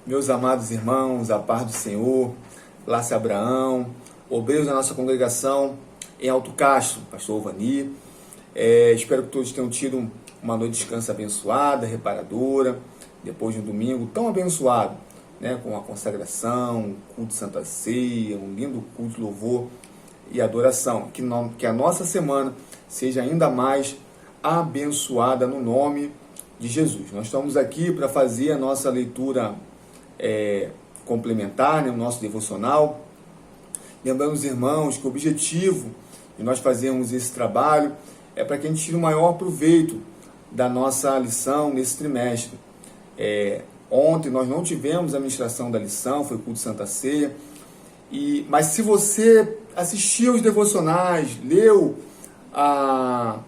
Meus amados irmãos, a paz do Senhor, Lácia Abraão, obreiros da nossa congregação em Alto Castro, pastor Vani. Espero que todos tenham tido uma noite de descanso abençoada, reparadora, depois de um domingo tão abençoado, né, com a consagração, um culto de Santa Ceia, um lindo culto de louvor e adoração. Que a nossa semana seja ainda mais abençoada no nome de Jesus. Nós estamos aqui para fazer a nossa leitura complementar, né, o nosso devocional. Lembrando os irmãos que o objetivo de nós fazermos esse trabalho é para que a gente tire o maior proveito da nossa lição nesse trimestre. Ontem nós não tivemos a ministração da lição, foi culto de Santa Ceia, mas se você assistiu os devocionais, leu a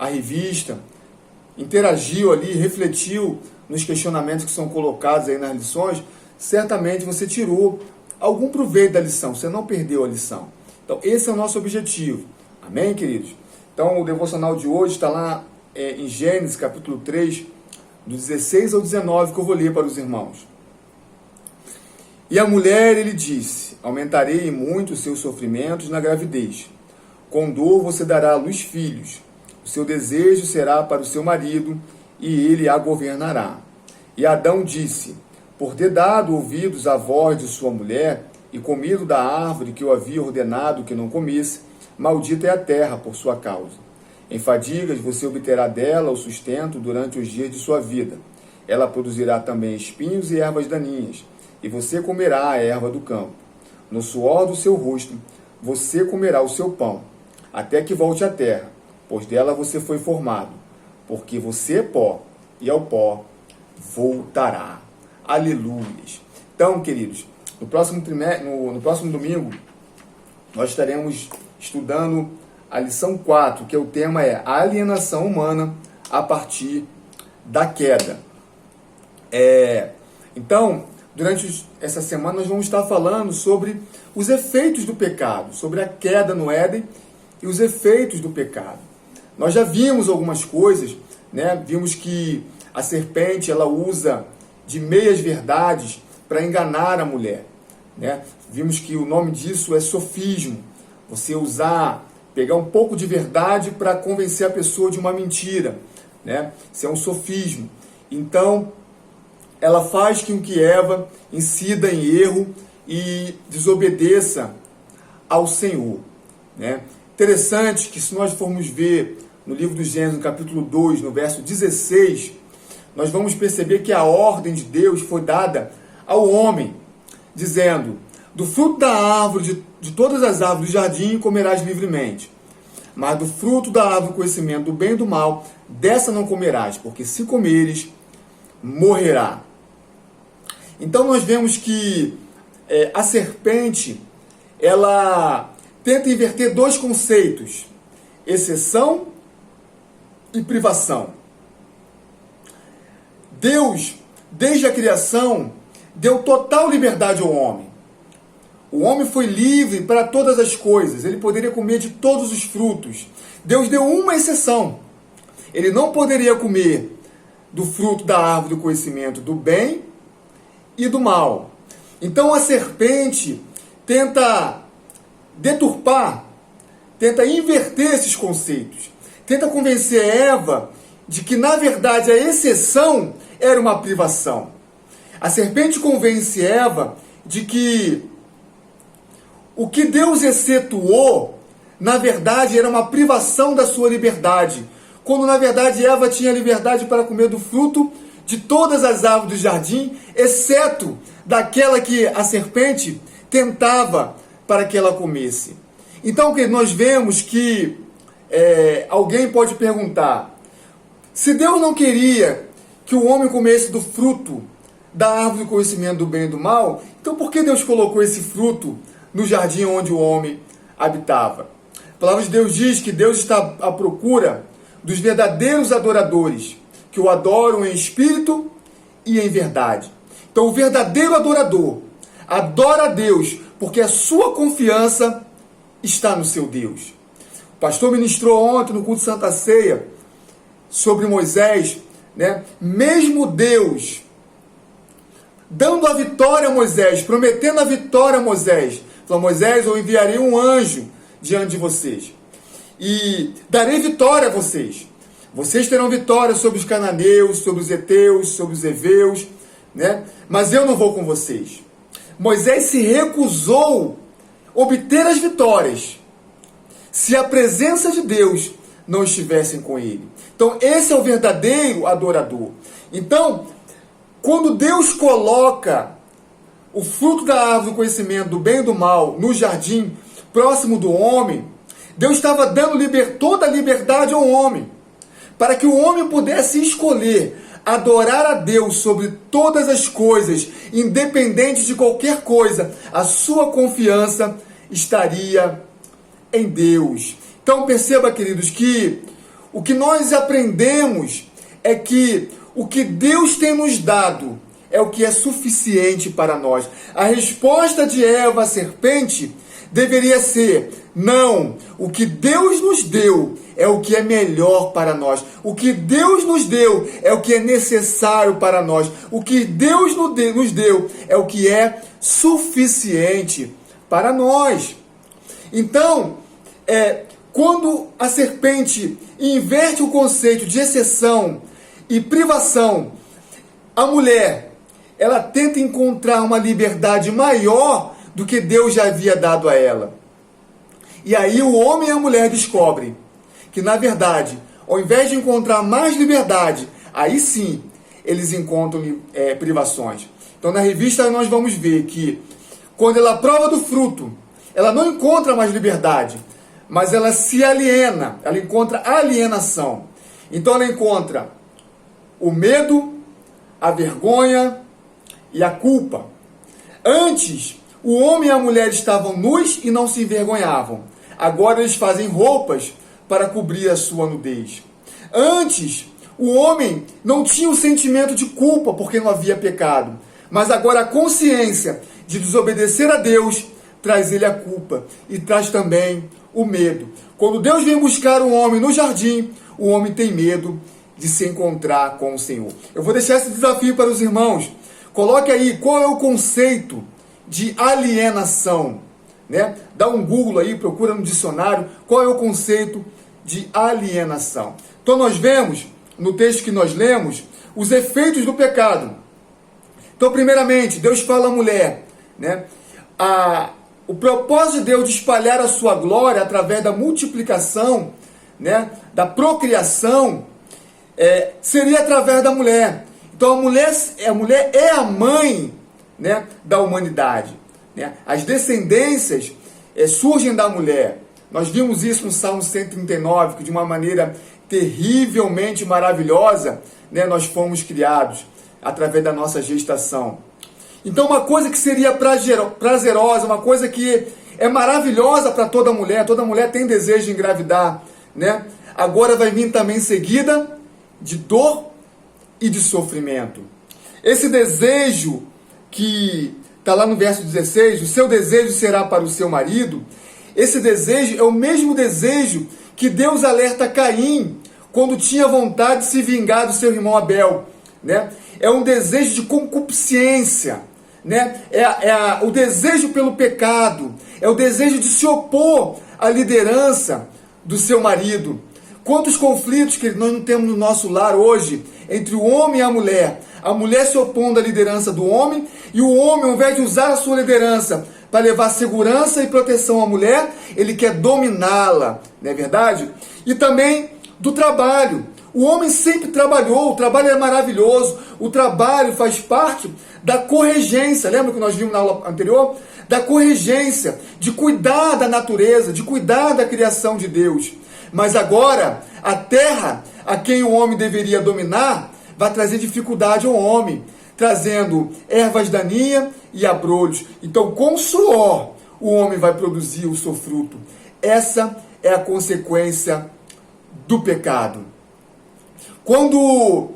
revista, interagiu ali, refletiu nos questionamentos que são colocados aí nas lições, certamente você tirou algum proveito da lição, você não perdeu a lição. Então esse é o nosso objetivo, amém, queridos? Então o devocional de hoje está lá em Gênesis capítulo 3, do 16 ao 19, que eu vou ler para os irmãos. E a mulher, ele disse: aumentarei muito os seus sofrimentos na gravidez. Com dor você dará à luz filhos. O seu desejo será para o seu marido, e ele a governará. E Adão disse: por ter dado ouvidos à voz de sua mulher, e comido da árvore que eu havia ordenado que não comesse, maldita é a terra por sua causa. Em fadigas você obterá dela o sustento durante os dias de sua vida. Ela produzirá também espinhos e ervas daninhas, e você comerá a erva do campo. No suor do seu rosto você comerá o seu pão, até que volte à terra, pois dela você foi formado, porque você é pó, e ao pó voltará. Aleluias. Então, queridos, no próximo domingo, nós estaremos estudando a lição 4, que o tema é a alienação humana a partir da queda. Então, durante essa semana nós vamos estar falando sobre os efeitos do pecado, sobre a queda no Éden e os efeitos do pecado. Nós já vimos algumas coisas, né? Vimos que a serpente ela usa de meias verdades para enganar a mulher, né? Vimos que o nome disso é sofismo. Você pegar um pouco de verdade para convencer a pessoa de uma mentira, né? Isso é um sofismo. Então, ela faz com que Eva incida em erro e desobedeça ao Senhor, né? Interessante que se nós formos ver no livro do Gênesis, no capítulo 2, no verso 16, nós vamos perceber que a ordem de Deus foi dada ao homem, dizendo: do fruto da árvore, de todas as árvores do jardim comerás livremente, mas do fruto da árvore do conhecimento do bem e do mal, dessa não comerás, porque se comeres, morrerá. Então nós vemos que a serpente, ela tenta inverter dois conceitos: exceção e privação. Deus, desde a criação, deu total liberdade ao homem. O homem foi livre para todas as coisas, ele poderia comer de todos os frutos. Deus deu uma exceção: ele não poderia comer do fruto da árvore do conhecimento do bem e do mal. Então a serpente tenta deturpar, tenta inverter esses conceitos, tenta convencer Eva de que na verdade a exceção era uma privação. A serpente convence Eva de que o que Deus excetuou, na verdade, era uma privação da sua liberdade, quando na verdade Eva tinha liberdade para comer do fruto de todas as árvores do jardim, exceto daquela que a serpente tentava para que ela comesse. Então, nós vemos que alguém pode perguntar: se Deus não queria que o homem comesse do fruto da árvore do conhecimento do bem e do mal, então por que Deus colocou esse fruto no jardim onde o homem habitava? A palavra de Deus diz que Deus está à procura dos verdadeiros adoradores, que o adoram em espírito e em verdade. Então o verdadeiro adorador adora a Deus porque a sua confiança está no seu Deus. O pastor ministrou ontem no culto de Santa Ceia sobre Moisés, né? Mesmo Deus dando a vitória a Moisés, prometendo a vitória a Moisés. Falou: Moisés, eu enviarei um anjo diante de vocês e darei vitória a vocês. Vocês terão vitória sobre os cananeus, sobre os heteus, sobre os heveus, né? Mas eu não vou com vocês. Moisés se recusou a obter as vitórias se a presença de Deus não estivesse com ele. Então, esse é o verdadeiro adorador. Então, quando Deus coloca o fruto da árvore do conhecimento do bem e do mal no jardim, próximo do homem, Deus estava dando toda a liberdade ao homem, para que o homem pudesse escolher adorar a Deus sobre todas as coisas, independente de qualquer coisa. A sua confiança estaria em Deus. Então perceba, queridos, que o que nós aprendemos é que o que Deus tem nos dado é o que é suficiente para nós. A resposta de Eva à serpente deveria ser: não, o que Deus nos deu é o que é melhor para nós. O que Deus nos deu é o que é necessário para nós. O que Deus nos deu é o que é suficiente para nós. Então, quando a serpente inverte o conceito de exceção e privação, a mulher, ela tenta encontrar uma liberdade maior do que Deus já havia dado a ela. E aí o homem e a mulher descobrem que, na verdade, ao invés de encontrar mais liberdade, aí sim eles encontram privações. Então, na revista nós vamos ver que quando ela prova do fruto, ela não encontra mais liberdade, mas ela se aliena, ela encontra alienação. Então ela encontra o medo, a vergonha e a culpa. Antes, o homem e a mulher estavam nus e não se envergonhavam. Agora eles fazem roupas para cobrir a sua nudez. Antes, o homem não tinha o sentimento de culpa porque não havia pecado. Mas agora a consciência de desobedecer a Deus traz ele a culpa e traz também o medo. Quando Deus vem buscar o homem no jardim, o homem tem medo de se encontrar com o Senhor. Eu vou deixar esse desafio para os irmãos. Coloque aí qual é o conceito de alienação, né? Dá um Google aí, procura no dicionário qual é o conceito de alienação. Então nós vemos no texto que nós lemos os efeitos do pecado. Então, primeiramente, Deus fala à mulher, né? O propósito de Deus de espalhar a sua glória através da multiplicação, né? Da procriação, seria através da mulher. Então a mulher é a mãe, né, da humanidade, né? As descendências surgem da mulher. Nós vimos isso no Salmo 139, que de uma maneira terrivelmente maravilhosa, né, nós fomos criados através da nossa gestação. Então uma coisa que seria prazerosa, uma coisa que é maravilhosa para toda mulher tem desejo de engravidar, né? Agora vai vir também seguida de dor e de sofrimento. Esse desejo que está lá no verso 16, o seu desejo será para o seu marido, esse desejo é o mesmo desejo que Deus alerta Caim quando tinha vontade de se vingar do seu irmão Abel, né? É um desejo de concupiscência, né? O desejo pelo pecado, é o desejo de se opor à liderança do seu marido. Quantos conflitos que nós não temos no nosso lar hoje entre o homem e a mulher se opondo à liderança do homem, e o homem, ao invés de usar a sua liderança para levar segurança e proteção à mulher, ele quer dominá-la, não é verdade? E também do trabalho. O homem sempre trabalhou, o trabalho é maravilhoso, o trabalho faz parte da corregência. Lembra que nós vimos na aula anterior? Da corregência, de cuidar da natureza, de cuidar da criação de Deus. Mas agora, a terra, a quem o homem deveria dominar, vai trazer dificuldade ao homem, trazendo ervas daninhas e abrolhos. Então, com suor, o homem vai produzir o seu fruto. Essa é a consequência do pecado. Quando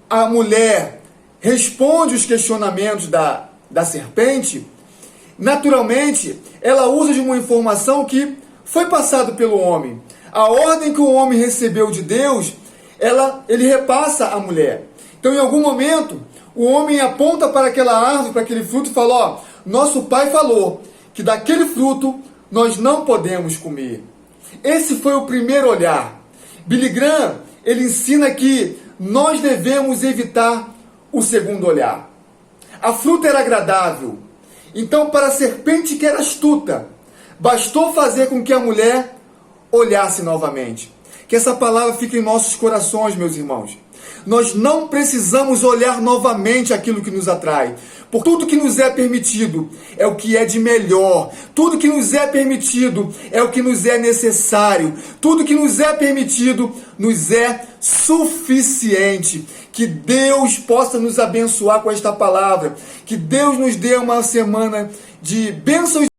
a mulher responde os questionamentos da serpente, naturalmente, ela usa de uma informação que foi passada pelo homem. A ordem que o homem recebeu de Deus, ele repassa à mulher. Então, em algum momento, o homem aponta para aquela árvore, para aquele fruto e fala, ó, nosso pai falou que daquele fruto nós não podemos comer. Esse foi o primeiro olhar. Billy Graham, ele ensina que nós devemos evitar o segundo olhar. A fruta era agradável. Então, para a serpente que era astuta, bastou fazer com que a mulher olhasse novamente. Que essa palavra fique em nossos corações, meus irmãos. Nós não precisamos olhar novamente aquilo que nos atrai. Por tudo que nos é permitido é o que é de melhor. Tudo que nos é permitido é o que nos é necessário. Tudo que nos é permitido nos é suficiente. Que Deus possa nos abençoar com esta palavra. Que Deus nos dê uma semana de bênçãos